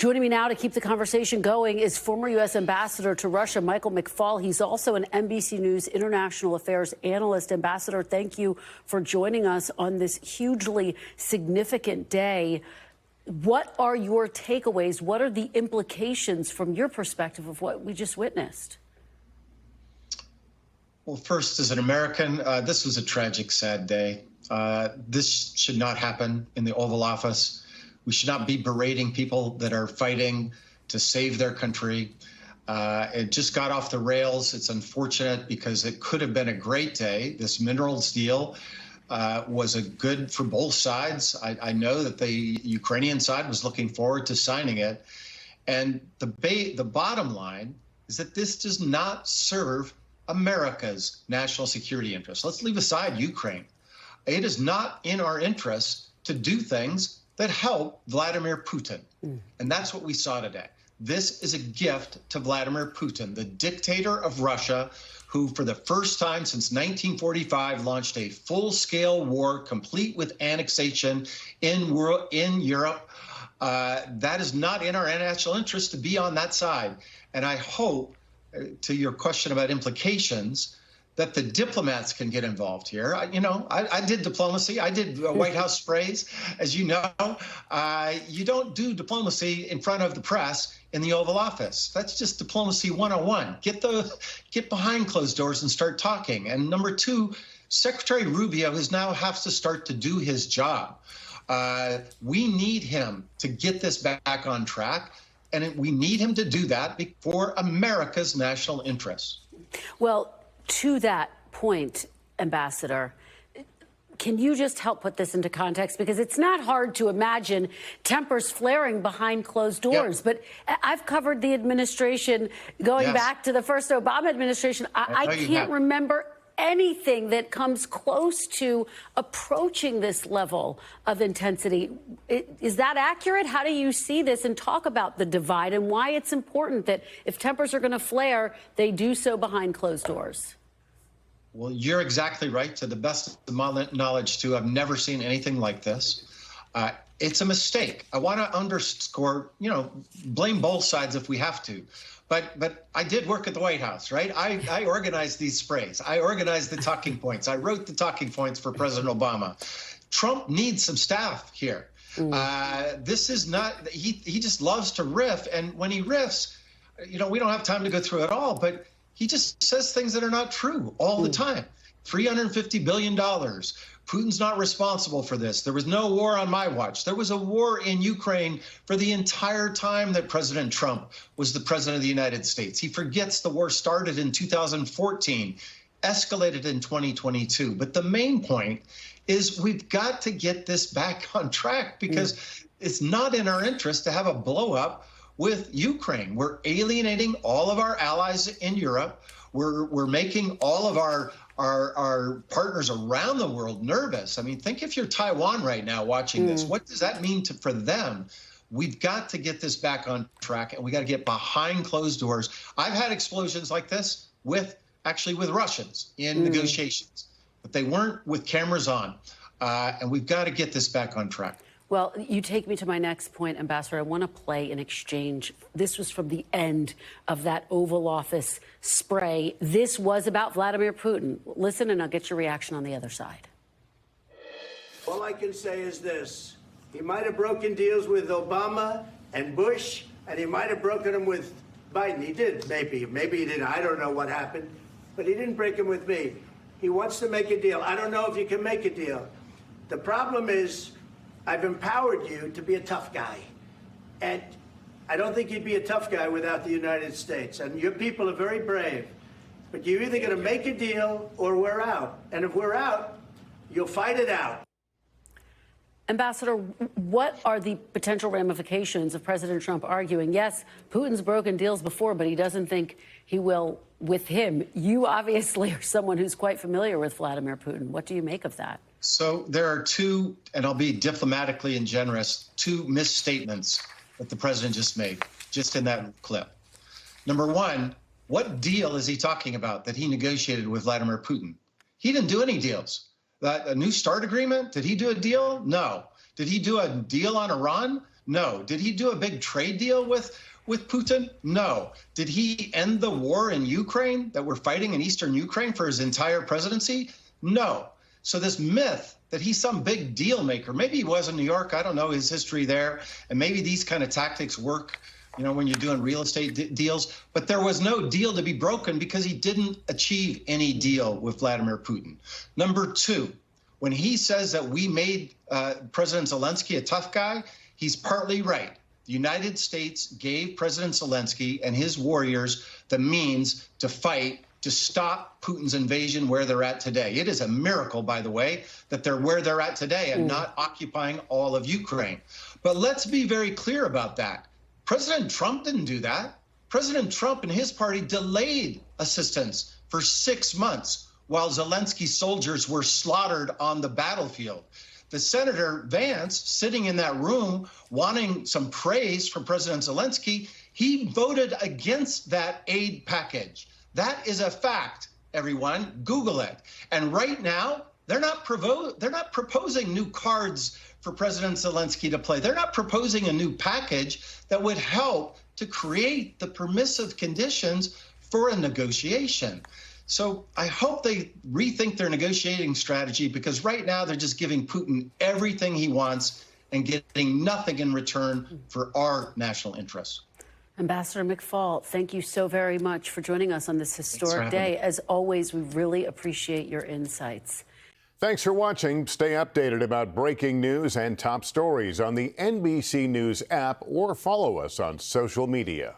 Joining me now to keep the conversation going is former U.S. Ambassador to Russia, Michael McFaul. He's also an NBC News International Affairs analyst. Ambassador, thank you for joining us on this hugely significant day. What are your takeaways? What are the implications from your perspective of what we just witnessed? Well, first, as an American, this was a tragic, sad day. This should not happen in the Oval Office. We should not be berating people that are fighting to save their country. It just got off the rails. It's unfortunate because it could have been a great day. This minerals deal was a good for both sides. I know that the Ukrainian side was looking forward to signing it. And the bottom line is that this does not serve America's national security interests. Let's leave aside Ukraine. It is not in our interests to do things that help Vladimir Putin. And that's what we saw today. This is a gift to Vladimir Putin, the dictator of Russia, who for the first time since 1945 launched a full-scale war complete with annexation in Europe. That is not in our national interest to be on that side. And I hope, to your question about implications, that the diplomats can get involved here. I did diplomacy. I did White House sprays. As you know, you don't do diplomacy in front of the press in the Oval Office. That's just diplomacy 101. Get behind closed doors and start talking. And number two, Secretary Rubio now has to start to do his job. We need him to get this back on track. And we need him to do that for America's national interests. Well, to that point, Ambassador, can you just help put this into context? Because it's not hard to imagine tempers flaring behind closed doors. Yep. But I've covered the administration going back to the first Obama administration. I can't remember anything that comes close to approaching this level of intensity. Is that accurate? How do you see this? And talk about the divide and why it's important that if tempers are going to flare, they do so behind closed doors. Well, you're exactly right. To the best of my knowledge, too, I've never seen anything like this. It's a mistake. I want to underscore, blame both sides if we have to. But I did work at the White House, right? I organized these sprays. I organized the talking points. I wrote the talking points for President Obama. Trump needs some staff here. This is not, he just loves to riff. And when he riffs, we don't have time to go through it all, but he just says things that are not true all the time. $350 billion. Putin's not responsible for this. There was no war on my watch. There was a war in Ukraine for the entire time that President Trump was the president of the United States. He forgets the war started in 2014, escalated in 2022. But the main point is we've got to get this back on track because it's not in our interest to have a blow up with Ukraine. We're alienating all of our allies in Europe. We're making all of our partners around the world nervous. I mean, think if you're Taiwan right now watching this, what does that mean for them? We've got to get this back on track, and we got to get behind closed doors. I've had explosions like this with Russians in negotiations, but they weren't with cameras on. And we've got to get this back on track. Well, you take me to my next point, Ambassador. I want to play an exchange. This was from the end of that Oval Office spray. This was about Vladimir Putin. Listen, and I'll get your reaction on the other side. All I can say is this. He might have broken deals with Obama and Bush, and he might have broken them with Biden. He did, maybe. Maybe he didn't. I don't know what happened. But he didn't break them with me. He wants to make a deal. I don't know if you can make a deal. The problem is, I've empowered you to be a tough guy. And I don't think you'd be a tough guy without the United States. And your people are very brave. But you're either going to make a deal or we're out. And if we're out, you'll fight it out. Ambassador, what are the potential ramifications of President Trump arguing, yes, Putin's broken deals before, but he doesn't think he will with him? You obviously are someone who's quite familiar with Vladimir Putin. What do you make of that? So there are two, and I'll be diplomatically and generous, two misstatements that the president just made, just in that clip. Number one, what deal is he talking about that he negotiated with Vladimir Putin? He didn't do any deals. A New START agreement, did he do a deal? No. Did he do a deal on Iran? No. Did he do a big trade deal with Putin? No. Did he end the war in Ukraine that we're fighting in eastern Ukraine for his entire presidency? No. So this myth that he's some big deal maker, maybe he was in New York, I don't know his history there, and maybe these kind of tactics work, you know, when you're doing real estate deals, but there was no deal to be broken because he didn't achieve any deal with Vladimir Putin. Number two, when he says that we made President Zelenskyy a tough guy, he's partly right. The United States gave President Zelenskyy and his warriors the means to fight to stop Putin's invasion where they're at today. It is a miracle, by the way, that they're where they're at today and not occupying all of Ukraine. But let's be very clear about that. President Trump didn't do that. President Trump and his party delayed assistance for 6 months while Zelensky's soldiers were slaughtered on the battlefield. The Senator Vance, sitting in that room wanting some praise from President Zelenskyy, he voted against that aid package. That is a fact, everyone. Google it. And right now, they're not proposing new cards for President Zelenskyy to play. They're not proposing a new package that would help to create the permissive conditions for a negotiation. So I hope they rethink their negotiating strategy, because right now they're just giving Putin everything he wants and getting nothing in return for our national interests. Ambassador McFaul, thank you so very much for joining us on this historic day. As always, we really appreciate your insights. Thanks for watching. Stay updated about breaking news and top stories on the NBC News app or follow us on social media.